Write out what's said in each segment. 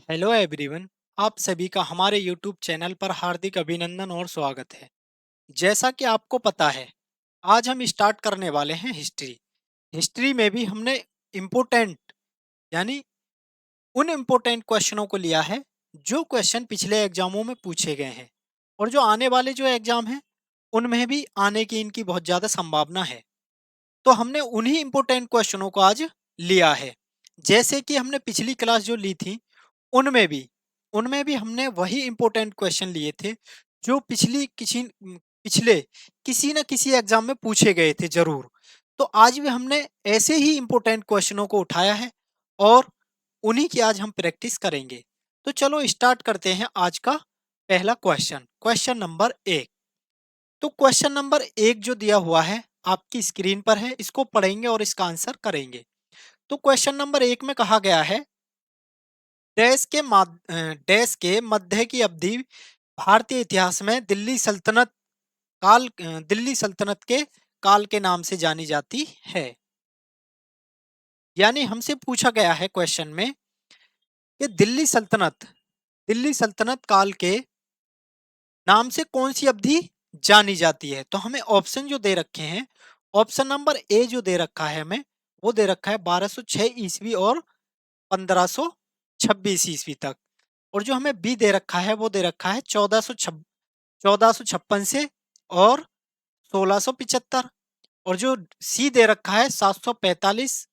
Hello everyone. आप सभी का हमारे यूट्यूब चैनल पर हार्दिक अभिनंदन और स्वागत है। जैसा कि आपको पता है, आज हम स्टार्ट करने वाले हैं हिस्ट्री। हिस्ट्री में भी हमने इम्पोर्टेंट यानी उन इम्पोर्टेंट क्वेश्चनों को लिया है जो क्वेश्चन पिछले एग्जामों में पूछे गए हैं और जो आने वाले जो एग्जाम हैं उनमें भी आने की इनकी बहुत ज़्यादा संभावना है। तो हमने उन्हीं इम्पोर्टेंट क्वेश्चनों को आज लिया है। जैसे कि हमने पिछली क्लास जो ली थी उनमें भी उनमें भी हमने वही इंपॉर्टेंट क्वेश्चन लिए थे जो पिछले किसी न किसी एग्जाम में पूछे गए थे जरूर। तो आज भी हमने ऐसे ही इंपॉर्टेंट क्वेश्चनों को उठाया है और उन्हीं की आज हम प्रैक्टिस करेंगे। तो चलो स्टार्ट करते हैं आज का पहला क्वेश्चन। Question number 1। तो क्वेश्चन नंबर 1 जो दिया हुआ है आपकी स्क्रीन पर है, इसको पढ़ेंगे और इसका आंसर करेंगे। तो क्वेश्चन नंबर 1 में कहा गया है, डैश के मध्य की अवधि भारतीय इतिहास में दिल्ली सल्तनत के काल के नाम से जानी जाती है। यानी हमसे पूछा गया है क्वेश्चन में कि दिल्ली सल्तनत काल के नाम से कौन सी अवधि जानी जाती है। तो हमें ऑप्शन जो दे रखे हैं, ऑप्शन नंबर ए जो दे रखा है हमें, वो दे रखा है 1206 ईस्वी और 1526 ईस्वी तक। और जो हमें बी दे रखा है वो दे रखा है 1456 से और 1675। और जो सी दे रखा है 745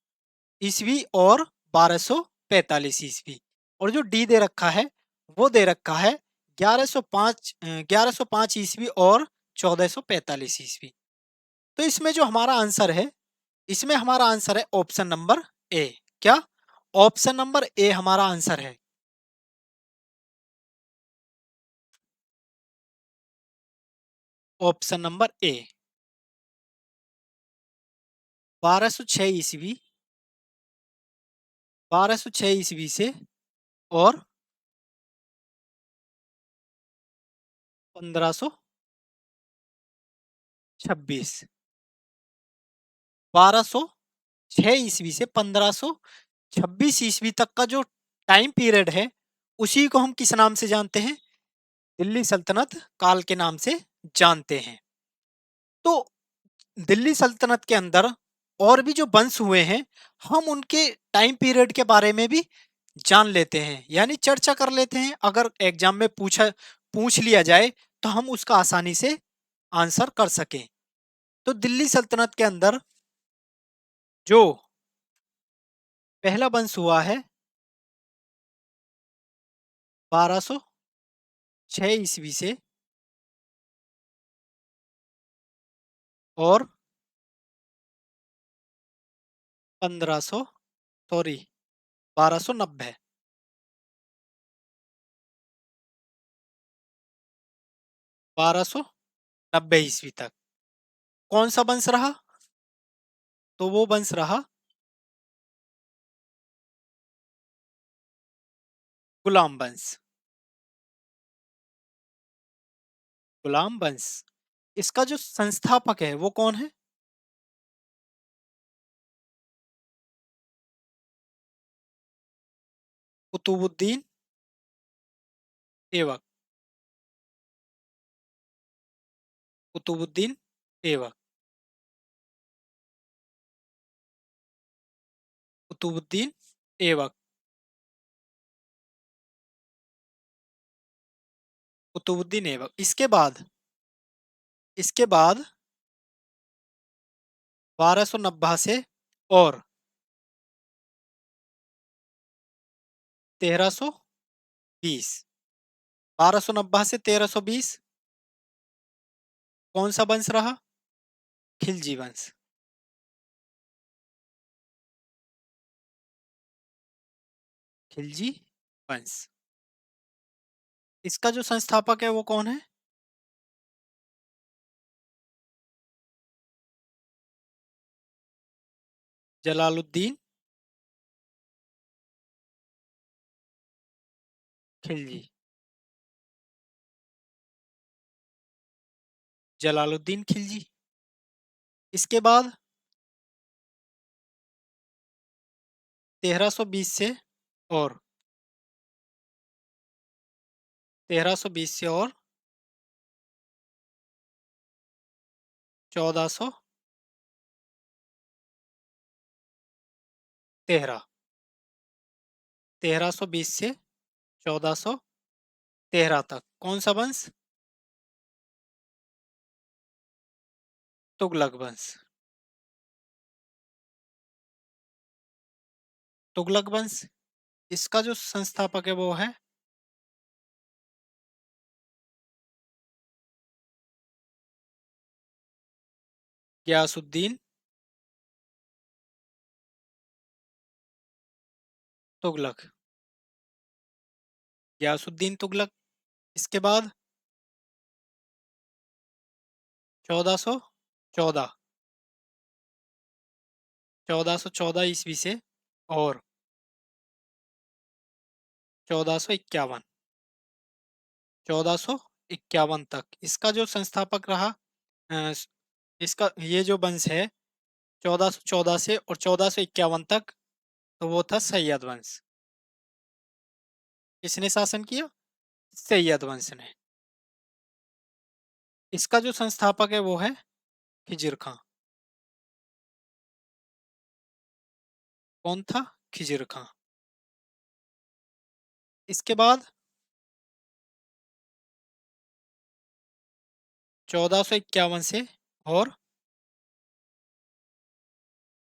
ईस्वी और 1245 ईस्वी। और जो डी दे रखा है वो दे रखा है 1105 ईस्वी और 1445 ईस्वी। तो इसमें जो हमारा आंसर है, इसमें हमारा आंसर है ऑप्शन नंबर ए। क्या? ऑप्शन नंबर ए हमारा आंसर है। ऑप्शन नंबर ए 1206 ईस्वी, 1206 ईस्वी से और 1526। 1206 ईस्वी से 1526 ईस्वी तक का जो टाइम पीरियड है उसी को हम किस नाम से जानते हैं? दिल्ली सल्तनत काल के नाम से जानते हैं। तो दिल्ली सल्तनत के अंदर और भी जो वंश हुए हैं, हम उनके टाइम पीरियड के बारे में भी जान लेते हैं, यानी चर्चा कर लेते हैं। अगर एग्जाम में पूछ लिया जाए तो हम उसका आसानी से आंसर कर सकें। तो दिल्ली सल्तनत के अंदर जो पहला वंश हुआ है 1206 ईस्वी से और 1500 सॉरी 1290, 1290 ईस्वी तक कौन सा वंश रहा? तो वो वंश रहा गुलाम वंश। गुलाम वंश, इसका जो संस्थापक है वो कौन है? कुतुबुद्दीन ऐबक। कुतुबुद्दीन ऐबक। कुतुबुद्दीन ऐबक। कुतुबुद्दीन ऐबक। इसके बाद 1290 से और 1320। 1290 से 1320 कौन सा वंश रहा? खिलजी वंश। खिलजी वंश। इसका जो संस्थापक है वो कौन है? जलालुद्दीन खिलजी। जलालुद्दीन खिलजी। इसके बाद 1320 से और 1320 से और 1413। 1320 से 1413 तक कौन सा वंश? तुगलक वंश। तुगलक वंश, इसका जो संस्थापक है वो है गयासुद्दीन तुगलक। गयासुद्दीन तुगलक। इसके बाद 1414। 1414 ईस्वी से और 1451। 1451 तक इसका जो संस्थापक रहा, अ, इसका ये जो वंश है 1414 से और 1451 तक, तो वो था सैयद वंश। किसने शासन किया? सैयद वंश ने। इसका जो संस्थापक है वो है खिजिर खां। कौन था? खिजिर खां। इसके बाद 1451 से और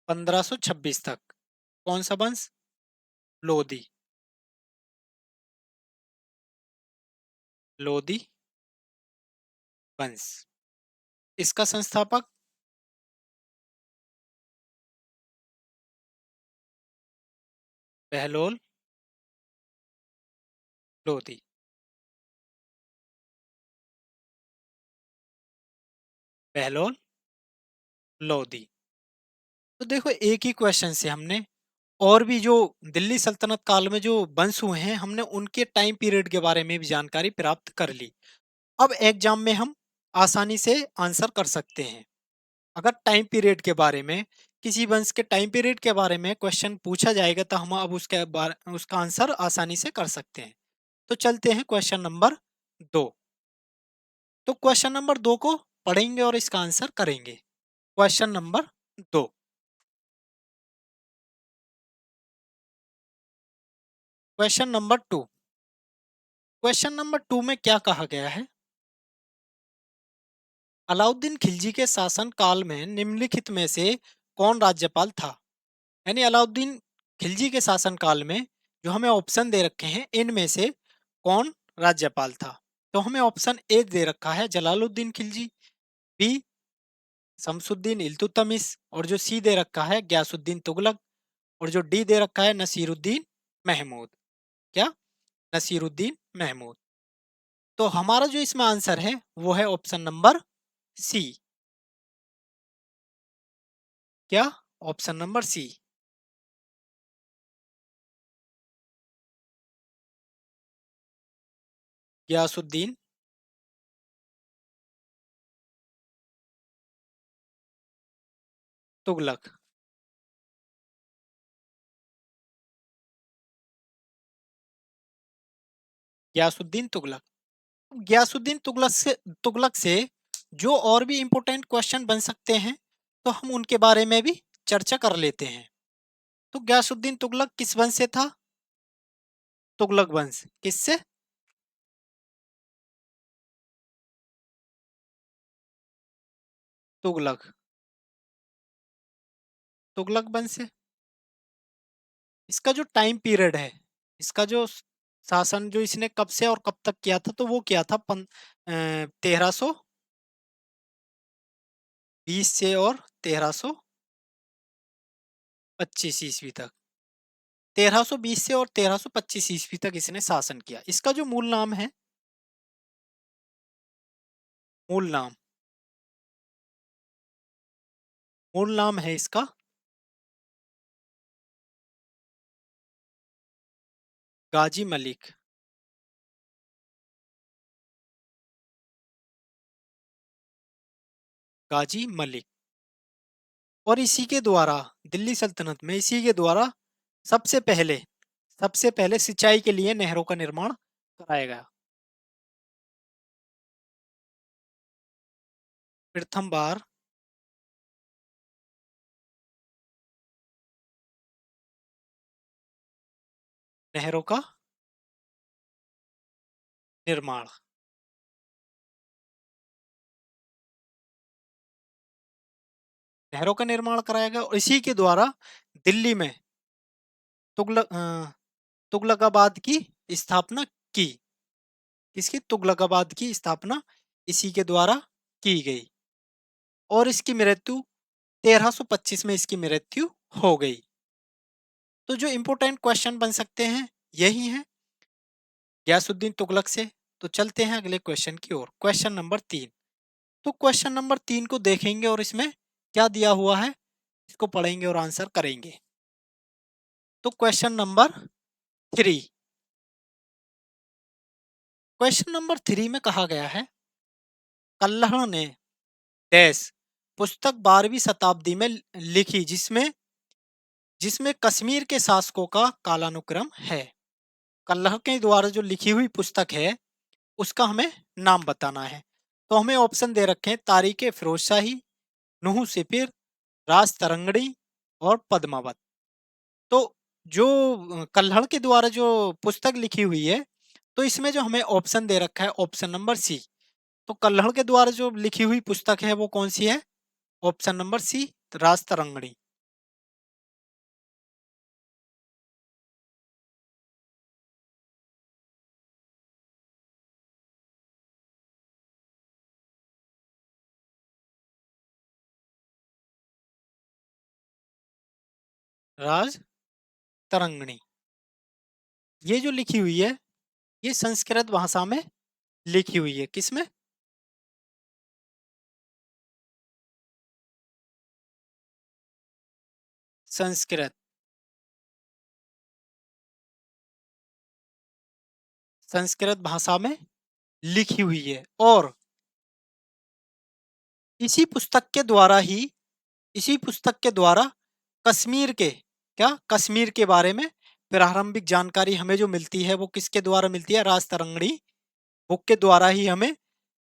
1526 तक कौन सा वंश? लोधी। लोधी वंश। इसका संस्थापक बहलोल लोधी। बहलोल लोधी। तो देखो एक ही क्वेश्चन से हमने और भी जो दिल्ली सल्तनत काल में जो वंश हुए हैं हमने उनके टाइम पीरियड के बारे में भी जानकारी प्राप्त कर ली। अब एग्जाम में हम आसानी से आंसर कर सकते हैं। अगर टाइम पीरियड के बारे में, किसी वंश के टाइम पीरियड के बारे में क्वेश्चन पूछा जाएगा तो हम अब उसका आंसर आसानी से कर सकते हैं। तो चलते हैं क्वेश्चन नंबर 2। तो क्वेश्चन नंबर 2 को पढ़ेंगे और इसका आंसर करेंगे। Question number 2। Question number 2। Question number 2 में क्या कहा गया है? अलाउद्दीन खिलजी के शासन काल में निम्नलिखित में से कौन राज्यपाल था? यानी अलाउद्दीन खिलजी के शासन काल में जो हमें ऑप्शन दे रखे हैं इनमें से कौन राज्यपाल था? तो हमें ऑप्शन ए दे रखा है जलालुद्दीन खिलजी, बी शमसुद्दीन इल्तुतमिश, और जो सी दे रखा है गयासुद्दीन तुगलक, और जो डी दे रखा है नसीरुद्दीन महमूद। क्या? नसीरुद्दीन महमूद। तो हमारा जो इसमें आंसर है वो है ऑप्शन नंबर सी। क्या? Option number C. Ghiyasuddin Tughlaq. Ghiyasuddin Tughlaq. Ghiyasuddin Tughlaq से जो और भी इम्पोर्टेंट क्वेश्चन बन सकते हैं तो हम उनके बारे में भी चर्चा कर लेते हैं। तो गयासुद्दीन तुगलक किस वंश से था? तुगलक वंश। किससे? तुगलक। तुगलक वंश से। इसका जो टाइम पीरियड है, इसका जो शासन जो इसने कब से और कब तक किया था, तो वो किया था 1320 से और 1325 ईस्वी तक। 1320 से और 1325 ईस्वी तक इसने शासन किया। इसका जो मूल नाम है, मूल नाम, मूल नाम है इसका गाजी मलिक। गाजी मलिक। और इसी के द्वारा दिल्ली सल्तनत में इसी के द्वारा सबसे पहले सबसे पहले सिंचाई के लिए नहरों का निर्माण कराया गया। प्रथम बार नहरों का निर्माण। नहरों का निर्माण कराया गया और इसी के द्वारा दिल्ली में तुगलकाबाद की स्थापना की। किसकी? तुगलकाबाद की स्थापना इसी के द्वारा की गई और इसकी मृत्यु 1325 में इसकी मृत्यु हो गई। तो जो इंपोर्टेंट क्वेश्चन बन सकते हैं यही हैं गयासुद्दीन तुगलक से। तो चलते हैं अगले क्वेश्चन की ओर, क्वेश्चन नंबर 3। तो क्वेश्चन नंबर 3 को देखेंगे और इसमें क्या दिया हुआ है इसको पढ़ेंगे और आंसर करेंगे। तो क्वेश्चन नंबर 3, क्वेश्चन नंबर 3 में कहा गया है कल्हड़ ने डैश पुस्तक 12वीं शताब्दी में लिखी जिसमें जिसमें कश्मीर के शासकों का कालानुक्रम है। कल्हड़ के द्वारा जो लिखी हुई पुस्तक है उसका हमें नाम बताना है। तो हमें ऑप्शन दे रखे हैं तारीख फिरोज शाही, नुह सिपिर, राज तरंगड़ी और पद्मावत। तो जो कल्हड़ के द्वारा जो पुस्तक लिखी हुई है तो इसमें जो हमें ऑप्शन दे रखा है ऑप्शन नंबर सी। तो कल्हड़ के द्वारा जो लिखी हुई पुस्तक है वो कौन सी है? ऑप्शन नंबर सी, राज तरंगड़ी। राज तरंगणी ये जो लिखी हुई है ये संस्कृत भाषा में लिखी हुई है। किसमें? संस्कृत। संस्कृत भाषा में लिखी हुई है और इसी पुस्तक के द्वारा ही इसी पुस्तक के द्वारा कश्मीर के कश्मीर के बारे में प्रारंभिक जानकारी हमें जो मिलती है वो किसके द्वारा मिलती है? राज तरंगणी बुक के द्वारा ही हमें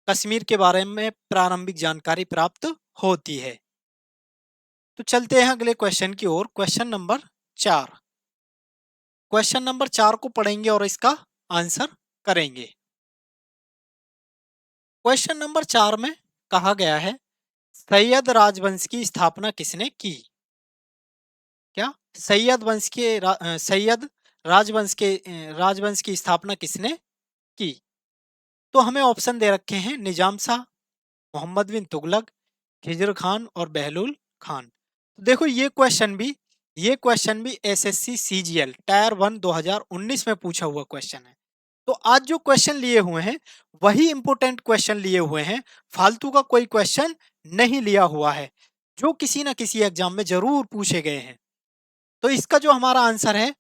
कश्मीर के बारे में प्रारंभिक जानकारी प्राप्त होती है। तो चलते हैं अगले क्वेश्चन की ओर, क्वेश्चन नंबर 4। क्वेश्चन नंबर 4 को पढ़ेंगे और इसका आंसर करेंगे। क्वेश्चन नंबर 4 में कहा गया है सैयद राजवंश की स्थापना किसने की? सैयद वंश के सैयद राजवंश की स्थापना किसने की? तो हमें ऑप्शन दे रखे हैं निजाम शाह, मोहम्मद बिन तुगलक, खिजर खान और बहलूल खान। तो देखो ये क्वेश्चन भी एसएससी सीजीएल टायर 1 2019 में पूछा हुआ क्वेश्चन है। तो आज जो क्वेश्चन लिए हुए हैं वही इंपोर्टेंट क्वेश्चन लिए हुए हैं, फालतू का कोई क्वेश्चन नहीं लिया हुआ है जो किसी ना किसी एग्जाम में जरूर पूछे गए हैं। तो इसका जो हमारा आंसर है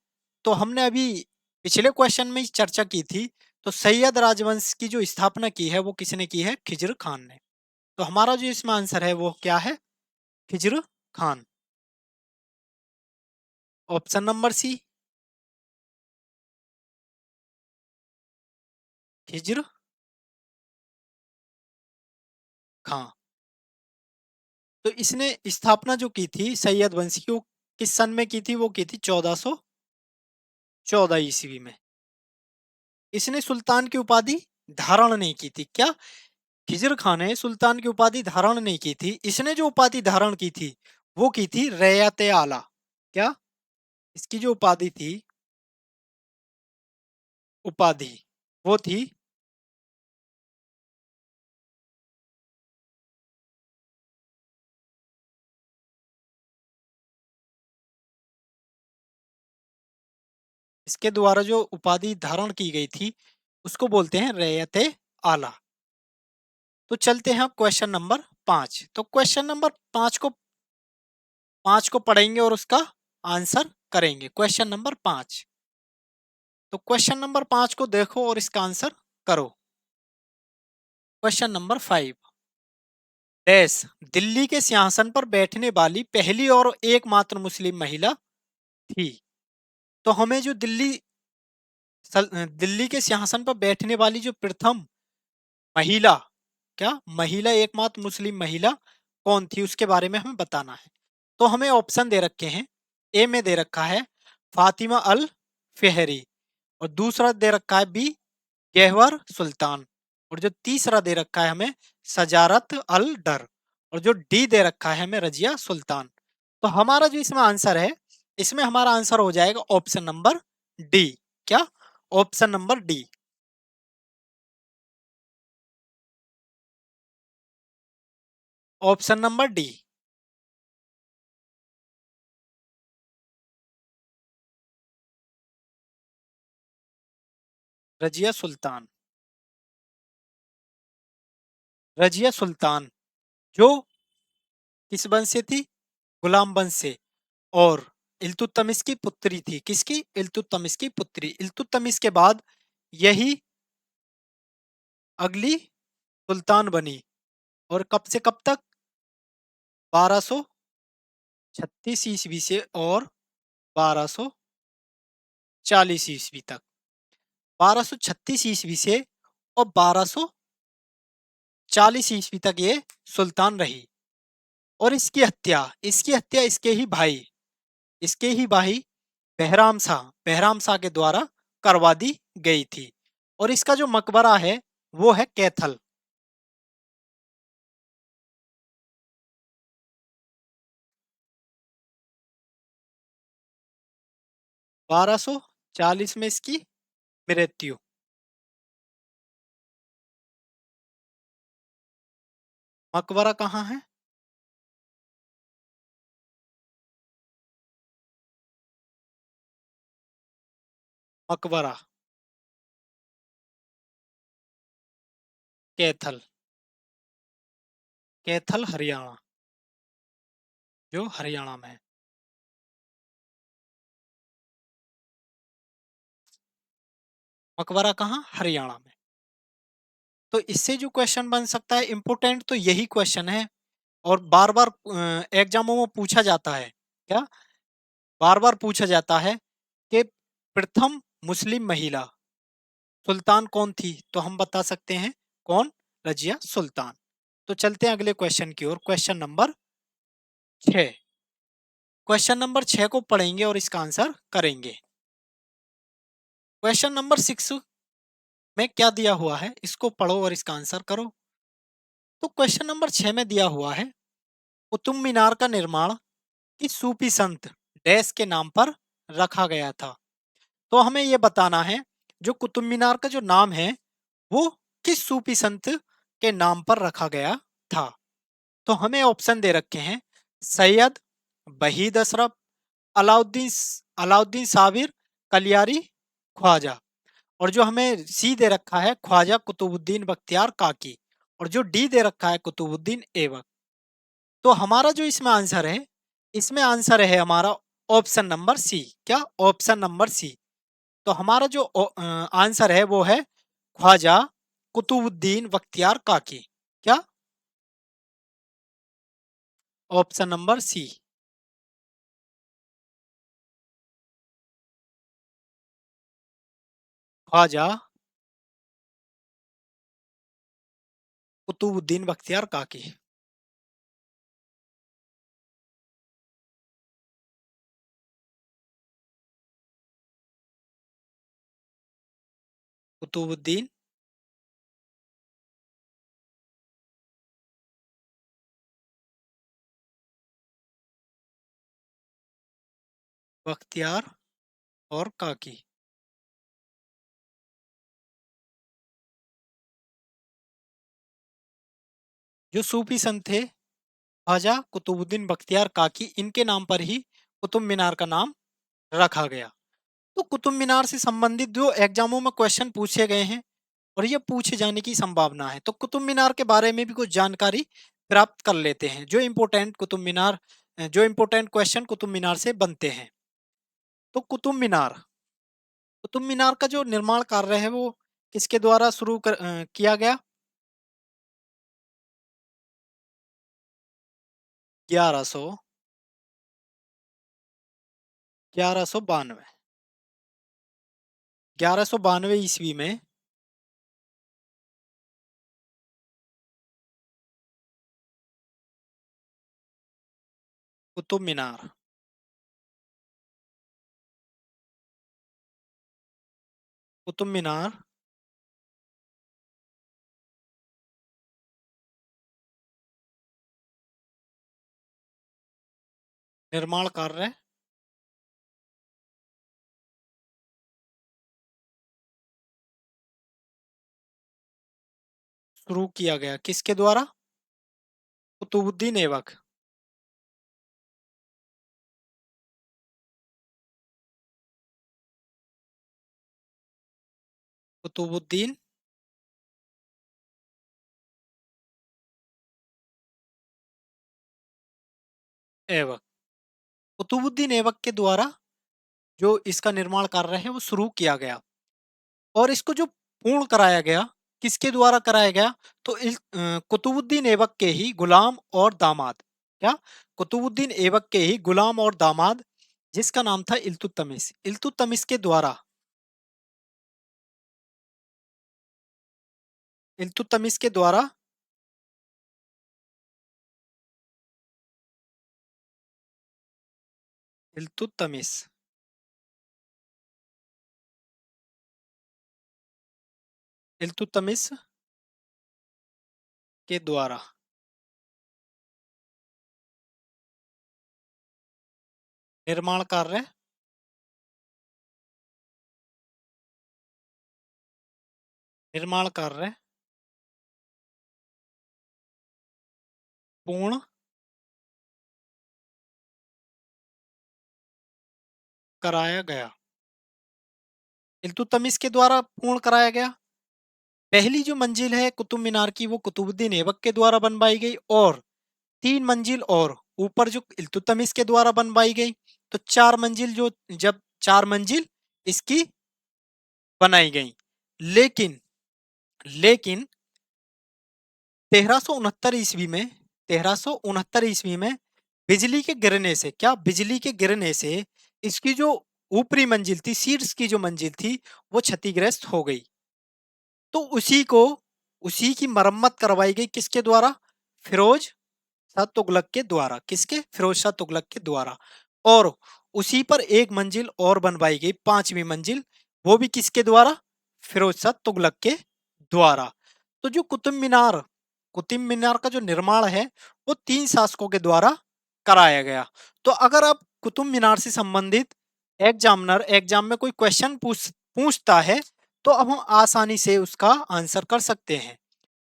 तो हमने अभी पिछले क्वेश्चन में ही चर्चा की थी। तो सैयद राजवंश की जो स्थापना की है वो किसने की है? खिज्र खान ने। तो हमारा जो इसमें आंसर है वो क्या है? Khizr Khan. Option number C, Khizr Khan. तो इसने स्थापना जो की थी सैयद वंश की वो किस सन में की थी? वो की थी 1414 ईस्वी में। इसने सुल्तान की उपाधि धारण नहीं की थी। खिजर खान ने सुल्तान की उपाधि धारण नहीं की थी। इसने जो उपाधि धारण की थी वो की थी रैयत आला। क्या इसकी जो उपाधि थी उपाधि वो थी इसके द्वारा जो उपाधि धारण की गई थी उसको बोलते हैं रैयत आला। तो चलते हैं क्वेश्चन नंबर 5। तो क्वेश्चन नंबर 5 को पढ़ेंगे और उसका आंसर करेंगे। Question number 5। तो क्वेश्चन नंबर 5 को देखो और इसका आंसर करो। क्वेश्चन नंबर 5, डैश दिल्ली के सिंहासन पर बैठने वाली पहली और एकमात्र मुस्लिम महिला थी। तो हमें जो दिल्ली के सिंहासन पर बैठने वाली जो प्रथम महिला क्या महिला, एकमात्र मुस्लिम महिला कौन थी, उसके बारे में हमें बताना है। तो हमें ऑप्शन दे रखे हैं। ए में दे रखा है फातिमा अल फेहरी, और दूसरा दे रखा है बी गहवर सुल्तान, और जो तीसरा दे रखा है हमें सजारत अल डर, और जो डी दे रखा है हमें रजिया सुल्तान। तो हमारा जो इसमें आंसर है, इसमें हमारा आंसर हो जाएगा ऑप्शन नंबर डी। क्या? Option number D. Option number D, Razia Sultan. Razia Sultan जो किस वंश से थी? गुलाम वंश से, और इल्तुतमिश की पुत्री थी। किसकी? इल्तुतमिश की पुत्री। इल्तुतमिश के बाद यही अगली सुल्तान बनी, और कब से कब तक? 1236 ईस्वी से और 1240 ईस्वी तक। 1236 ईस्वी से और 1240 ईस्वी तक ये सुल्तान रही, और इसकी हत्या इसके ही भाई बहराम शाह के द्वारा करवा दी गई थी। और इसका जो मकबरा है वो है कैथल। 1240 में इसकी मृत्यु। मकबरा कहाँ है? मकबरा कैथल, कैथल हरियाणा, जो हरियाणा में है। मकबरा कहाँ? हरियाणा में। तो इससे जो क्वेश्चन बन सकता है इम्पोर्टेंट, तो यही क्वेश्चन है, और बार बार एग्जामों में पूछा जाता है। क्या? बार बार पूछा जाता है कि प्रथम मुस्लिम महिला सुल्तान कौन थी, तो हम बता सकते हैं कौन? रजिया सुल्तान। तो चलते हैं अगले क्वेश्चन की ओर, क्वेश्चन नंबर 6। क्वेश्चन नंबर 6 को पढ़ेंगे और इसका आंसर करेंगे। क्वेश्चन नंबर 6 में क्या दिया हुआ है, इसको पढ़ो और इसका आंसर करो। तो क्वेश्चन नंबर 6 में दिया हुआ है, कुतुब मीनार का निर्माण किस सूफी संत डैश के नाम पर रखा गया था। तो हमें यह बताना है, जो कुतुब मीनार का जो नाम है वो किस सूफी संत के नाम पर रखा गया था। तो हमें ऑप्शन दे रखे हैं सैयद वहीद अशरफ, अलाउद्दीन अलाउद्दीन साबिर, कलियारी, ख्वाजा, और जो हमें सी दे रखा है ख्वाजा कुतुबुद्दीन बख्तियार काकी, और जो डी दे रखा है कुतुबुद्दीन ऐबक। तो हमारा जो इसमें आंसर है, इसमें आंसर है हमारा ऑप्शन नंबर सी। क्या? Option number C. तो हमारा जो आंसर है वो है ख्वाजा कुतुबुद्दीन बख्तियार काकी। क्या? Option number C, Khwaja Qutbuddin Bakhtiyar Kaki. Qutbuddin Bakhtiyar और काकी। जो सूफी संत थे ख्वाजा कुतुबुद्दीन बख्तियार काकी, इनके नाम पर ही कुतुब मीनार का नाम रखा गया। तो कुतुब मीनार से संबंधित जो एग्जामों में क्वेश्चन पूछे गए हैं और ये पूछे जाने की संभावना है, तो कुतुब मीनार के बारे में भी कुछ जानकारी प्राप्त कर लेते हैं। जो इम्पोर्टेंट क्वेश्चन कुतुब मीनार से बनते हैं। तो कुतुब मीनार का जो निर्माण कार्य है वो किसके द्वारा किया गया? 1100 1192 1192 ईस्वी में कुतुब मीनार। कुतुब मीनार निर्माण कार्य शुरू किया गया किसके द्वारा? कुतुबुद्दीन ऐबक। कुतुबुद्दीन ऐबक। कुतुबुद्दीन ऐबक के द्वारा जो इसका निर्माण कार्य है वो शुरू किया गया और इसको जो पूर्ण कराया गया किसके द्वारा कराया गया? तो कुतुबुद्दीन ऐबक के ही गुलाम और दामाद। क्या? कुतुबुद्दीन ऐबक के ही गुलाम और दामाद जिसका नाम था इल्तुतमिश। इल्तुतमिश के द्वारा इल्तुतमिश के द्वारा इल्तुतमिश इल्तुतमिश के द्वारा निर्माण कार्य निर्माण कार्य पूर्ण कराया गया। इल्तुतमिश के द्वारा पूर्ण कराया गया। पहली जो मंजिल है कुतुब मीनार की वो कुतुबुद्दीन ऐबक के द्वारा बनवाई गई और 3 मंजिल और ऊपर जो इल्तुतमिश के द्वारा बनवाई गई। तो 4 मंजिल जो जब 4 मंजिल इसकी बनाई गई। लेकिन लेकिन 1369 ईस्वी में 1369 ईस्वी में बिजली के गिरने से क्या बिजली के गिरने से इसकी जो ऊपरी मंजिल थी शीर्ष की जो मंजिल थी वो क्षतिग्रस्त हो गई। तो उसी की मरम्मत करवाई गई किसके द्वारा? फिरोज शाह तुगलक के द्वारा। किसके? फिरोज शाह तुगलक के द्वारा। और उसी पर एक मंजिल और बनवाई गई 5वीं मंजिल वो भी किसके द्वारा? फिरोज शाह तुगलक के द्वारा। तो जो कुतुब मीनार का जो निर्माण है वो 3 शासकों के द्वारा कराया गया। तो अगर आप कुतुब मीनार से संबंधित एग्जाम में कोई क्वेश्चन पूछता है तो अब हम आसानी से उसका आंसर कर सकते हैं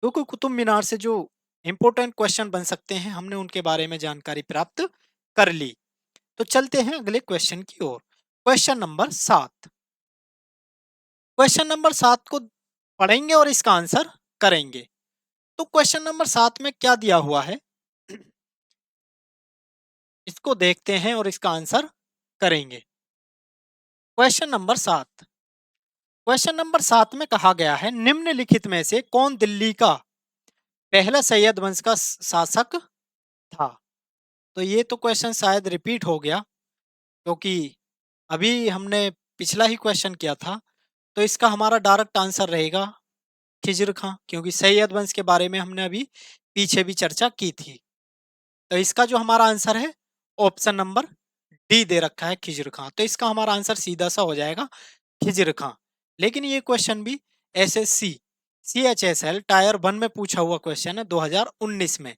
क्योंकि कुतुब मीनार से जो इंपॉर्टेंट क्वेश्चन बन सकते हैं हमने उनके बारे में जानकारी प्राप्त कर ली। तो चलते हैं अगले क्वेश्चन की ओर। क्वेश्चन नंबर 7 को पढ़ेंगे और इसका आंसर करेंगे। तो क्वेश्चन नंबर 7 में क्या दिया हुआ है इसको देखते हैं और इसका आंसर करेंगे। क्वेश्चन नंबर 7 में कहा गया है निम्नलिखित में से कौन दिल्ली का पहला सैयद वंश का शासक था? तो ये तो क्वेश्चन शायद रिपीट हो गया क्योंकि अभी हमने पिछला ही क्वेश्चन किया था। तो इसका हमारा डायरेक्ट आंसर रहेगा खिज्र खां क्योंकि सैयद वंश के बारे में हमने अभी पीछे भी चर्चा की थी। तो इसका जो हमारा आंसर है ऑप्शन नंबर डी दे रखा है खिज्र खां। तो इसका हमारा आंसर सीधा सा हो जाएगा खिज्र खां। लेकिन ये क्वेश्चन भी एसएससी सीएचएसएल टायर 1 में पूछा हुआ क्वेश्चन है 2019 में।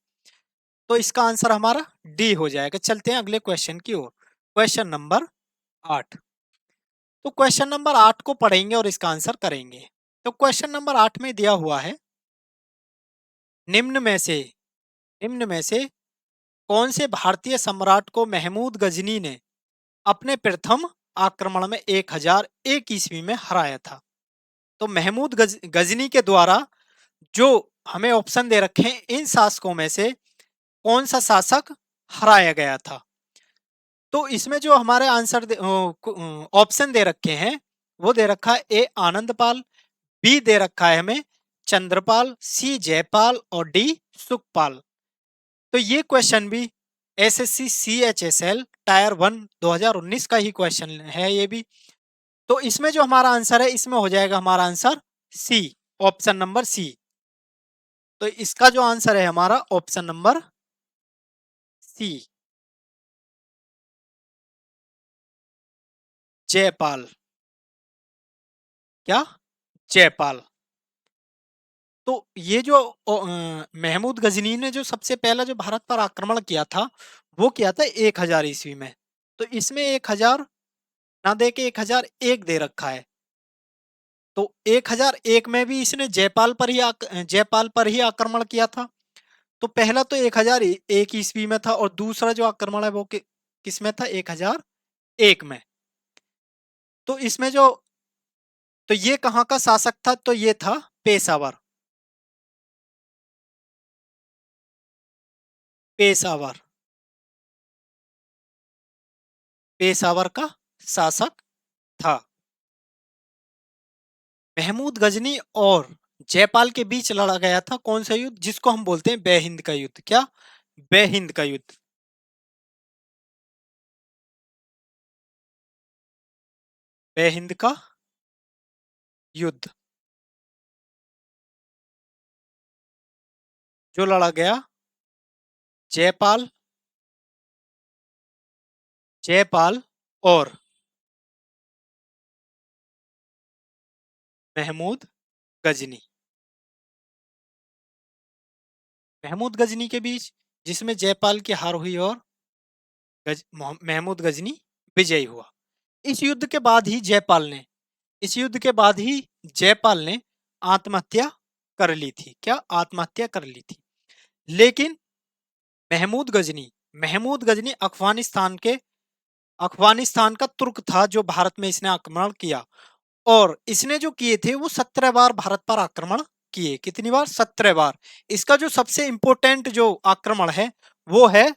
तो इसका आंसर हमारा डी हो जाएगा। चलते हैं अगले क्वेश्चन की ओर। Question number 8। तो क्वेश्चन नंबर 8 को पढ़ेंगे और इसका आंसर करेंगे। तो क्वेश्चन नंबर 8 में दिया हुआ है निम्न में से निम्न में से कौन से भारतीय सम्राट को महमूद गजनी ने अपने प्रथम आक्रमण में 1001 ईस्वी में हराया था? तो महमूद गजनी के द्वारा जो हमें ऑप्शन दे रखे हैं इन शासकों में से कौन सा शासक हराया गया था? तो इसमें जो हमारे आंसर ऑप्शन दे रखे हैं वो दे रखा है ए आनंदपाल, बी दे रखा है हमें चंद्रपाल, सी जयपाल और डी सुखपाल। तो ये क्वेश्चन भी एसएससी सीएचएसएल टायर 1 2019 का ही क्वेश्चन है ये भी। तो इसमें जो हमारा आंसर है इसमें हो जाएगा हमारा answer C, option number C. तो इसका जो आंसर है हमारा ऑप्शन नंबर सी। जयपाल। क्या? जयपाल। तो ये जो महमूद गजनी ने जो सबसे पहला जो भारत पर आक्रमण किया था, वो किया था 1000 ईस्वी में। तो इसमें 1000 ना दे के 1001 दे रखा है। तो 1001 में भी इसने जयपाल पर ही आक्रमण किया था। तो पहला तो 1001 ईस्वी में था, और दूसरा जो आक्रमण है वो किस में था? 1001 में। तो इसमें जो, तो ये कहाँ का शासक था? तो ये था पेशावर। पेशावर। पेशावर का शासक था। महमूद गजनी और जयपाल के बीच लड़ा गया था कौन सा युद्ध, जिसको हम बोलते हैं बेहिंद का युद्ध। क्या? बेहिंद का युद्ध। बेहिंद का युद्ध जो लड़ा गया जयपाल जयपाल और महमूद गजनी। महमूद गजनी के बीच, जिसमें जयपाल की हार हुई और महमूद गजनी विजयी हुआ। इस युद्ध के बाद ही जयपाल ने इस युद्ध के बाद ही जयपाल ने आत्महत्या कर ली थी। क्या? आत्महत्या कर ली थी। लेकिन महमूद गजनी महमूद गजनी अफगानिस्तान का तुर्क था, जो भारत में इसने आक्रमण किया। और इसने जो किए थे वो 17 बार भारत पर आक्रमण किए। कितनी बार? 17 बार। इसका जो सबसे इंपोर्टेंट जो आक्रमण है वो है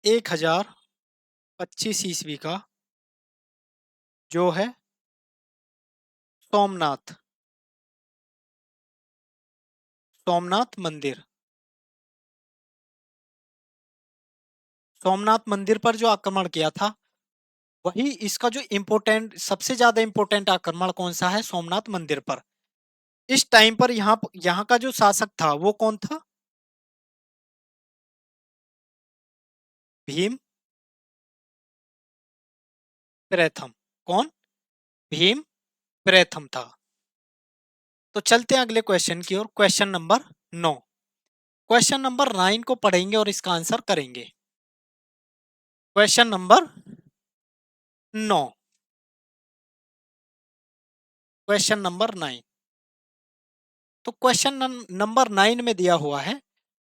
1025 ईस्वी का, जो है सोमनाथ सोमनाथ मंदिर। सोमनाथ मंदिर पर जो आक्रमण किया था, वही इसका जो इम्पोर्टेंट, सबसे ज्यादा इम्पोर्टेंट आक्रमण कौन सा है? सोमनाथ मंदिर पर। इस टाइम पर यहाँ का जो शासक था वो कौन था? भीम प्रथम। कौन? भीम प्रथम था। तो चलते हैं अगले क्वेश्चन की ओर। Question number 9। क्वेश्चन नंबर 9 को पढ़ेंगे और इसका आंसर करेंगे। Question number 9। Question number 9। तो क्वेश्चन नंबर 9 में दिया हुआ है,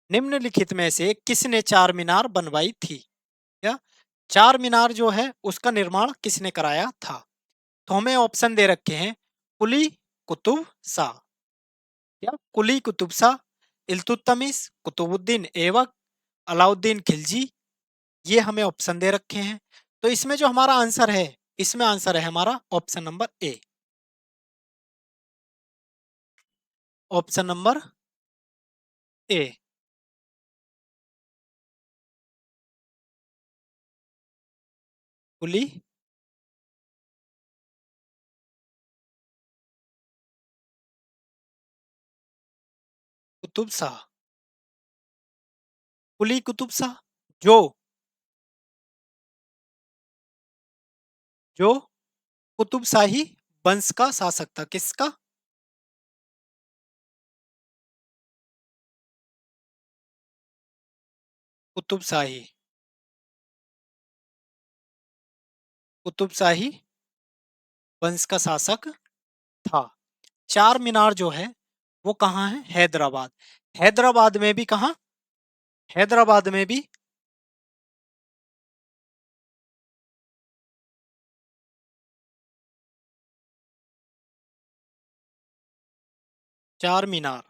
निम्नलिखित में से किसने चार मीनार बनवाई थी? या चार मीनार जो है उसका निर्माण किसने कराया था? तो हमें ऑप्शन दे रखे हैं, कुली कुतुब शाह, या कुली कुतुब शाह, इल्तुतमिश, कुतुबुद्दीन ऐबक, अलाउद्दीन खिलजी। ये हमें ऑप्शन दे रखे हैं। तो इसमें जो हमारा आंसर है, इसमें आंसर है हमारा option number A. Option number A. Quli Qutb Shah. Quli Qutb Shah, जो जो कुतुब शाही वंश का शासक था। किसका? कुतुब शाही कुतुब शाही वंश का शासक था। चार मीनार जो है वो कहाँ है? हैदराबाद। हैदराबाद में भी कहाँ? हैदराबाद में भी चार मीनार।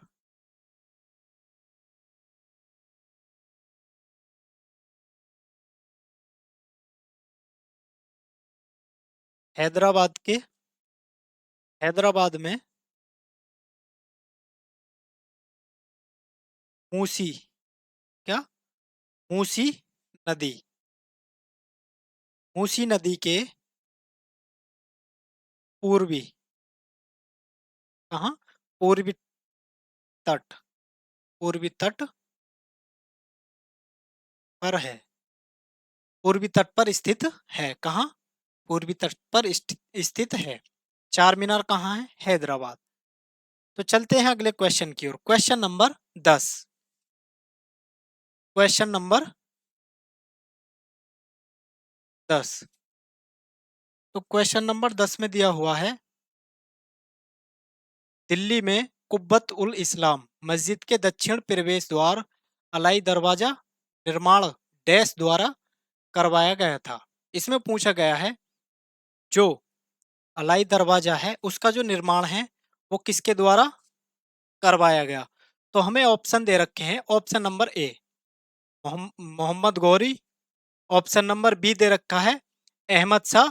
हैदराबाद के हैदराबाद में मूसी। क्या? मूसी नदी। मूसी नदी के पूर्वी, कहाँ? पूर्वी तट। पूर्वी तट पर है। पूर्वी तट पर स्थित है। कहाँ? पूर्वी तट पर स्थित है। चार मीनार कहाँ है? हैदराबाद। तो चलते हैं अगले क्वेश्चन की ओर। Question number 10। Question number 10। तो क्वेश्चन नंबर 10 में दिया हुआ है, दिल्ली में कुब्बत उल इस्लाम मस्जिद के दक्षिण प्रवेश द्वार अलाई दरवाजा निर्माण डैश द्वारा करवाया गया था। इसमें पूछा गया है, जो अलाई दरवाजा है उसका जो निर्माण है वो किसके द्वारा करवाया गया? तो हमें ऑप्शन दे रखे हैं। Option number A Mohammad Ghori, option number B दे रखा है अहमद शाह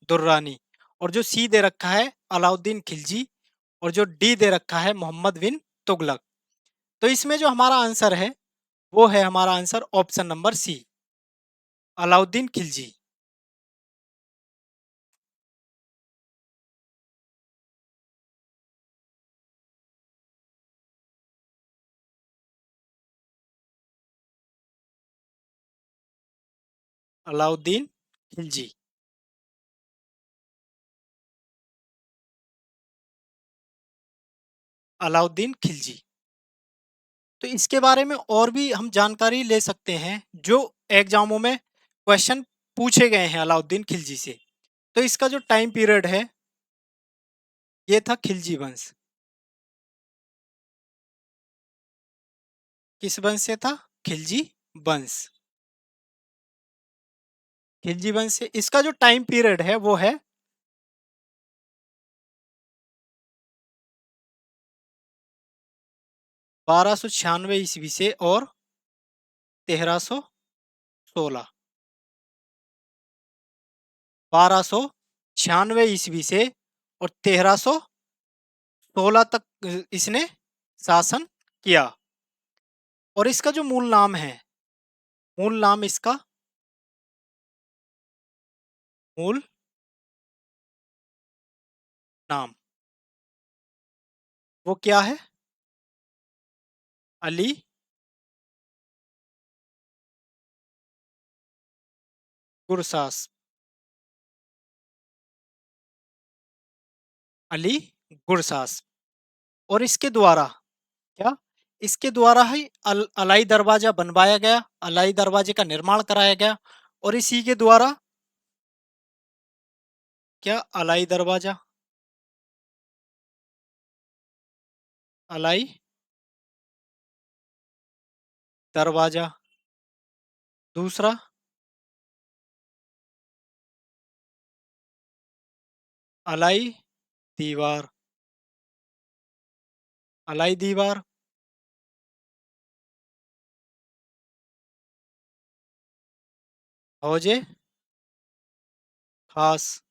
दुर्रानी, और जो सी दे रखा है अलाउद्दीन खिलजी, और जो डी दे रखा है मोहम्मद बिन तुगलक। तो इसमें जो हमारा आंसर है वो है हमारा answer option number C, Alauddin Khilji. Alauddin Khilji. Alauddin Khilji. तो इसके बारे में और भी हम जानकारी ले सकते हैं, जो एग्जामों में क्वेश्चन पूछे गए हैं अलाउद्दीन खिलजी से। तो इसका जो टाइम पीरियड है ये था खिलजी वंश। किस वंश से था? खिलजी वंश। खिलजी वंश से इसका जो टाइम पीरियड है वो है 1296 ईस्वी से और 1316। 1296 ईस्वी से और 1316 तक इसने शासन किया। और इसका जो मूल नाम है, मूल नाम इसका, मूल नाम वो क्या है? अली गुरसास। अली गुरसास। और इसके द्वारा क्या, इसके द्वारा ही अलाई दरवाजा बनवाया गया, अलाई दरवाजे का निर्माण कराया गया। और इसी के द्वारा क्या, अलाई दरवाजा, अलाई दरवाजा, दूसरा अलाई दीवार, अलाई दीवार, हौजे खास,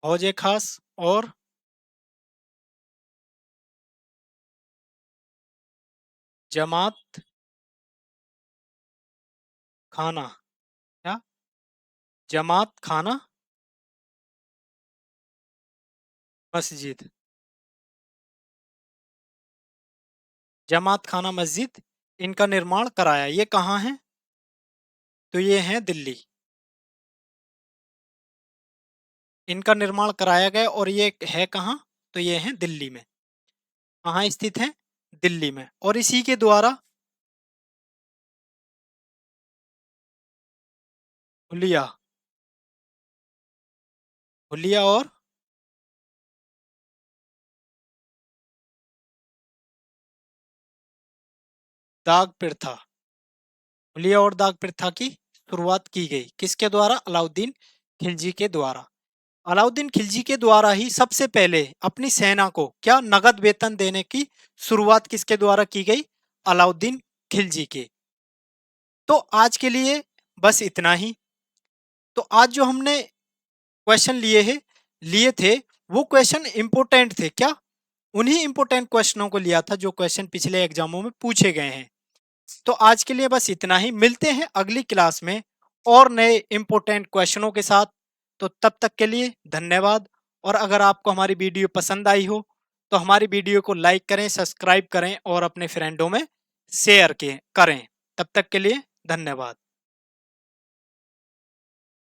हौजे खास, और जमात खाना। क्या? जमात खाना मस्जिद। जमात खाना मस्जिद इनका निर्माण कराया। ये कहाँ है? तो ये है दिल्ली। इनका निर्माण कराया गया और ये है कहाँ? तो ये है दिल्ली में। कहाँ स्थित है? दिल्ली में। और इसी के द्वारा हुलिया, हुलिया और दाग प्रथा, हुलिया और दाग प्रथा की शुरुआत की गई। किसके द्वारा? अलाउद्दीन खिलजी के द्वारा। अलाउद्दीन खिलजी के द्वारा ही सबसे पहले अपनी सेना को क्या, नगद वेतन देने की शुरुआत किसके द्वारा की गई? अलाउद्दीन खिलजी के। तो आज के लिए बस इतना ही। तो आज जो हमने क्वेश्चन लिए थे वो क्वेश्चन इंपोर्टेंट थे क्या? उन्हीं इंपोर्टेंट क्वेश्चनों को लिया था जो क्वेश्चन पिछले एग्जामों में पूछे गए हैं। तो आज के लिए बस इतना ही। मिलते हैं अगली क्लास में और नए इंपोर्टेंट क्वेश्चनों के साथ। तो तब तक के लिए धन्यवाद। और अगर आपको हमारी वीडियो पसंद आई हो तो हमारी वीडियो को लाइक करें, सब्सक्राइब करें और अपने फ्रेंडों में शेयर करें। तब तक के लिए धन्यवाद।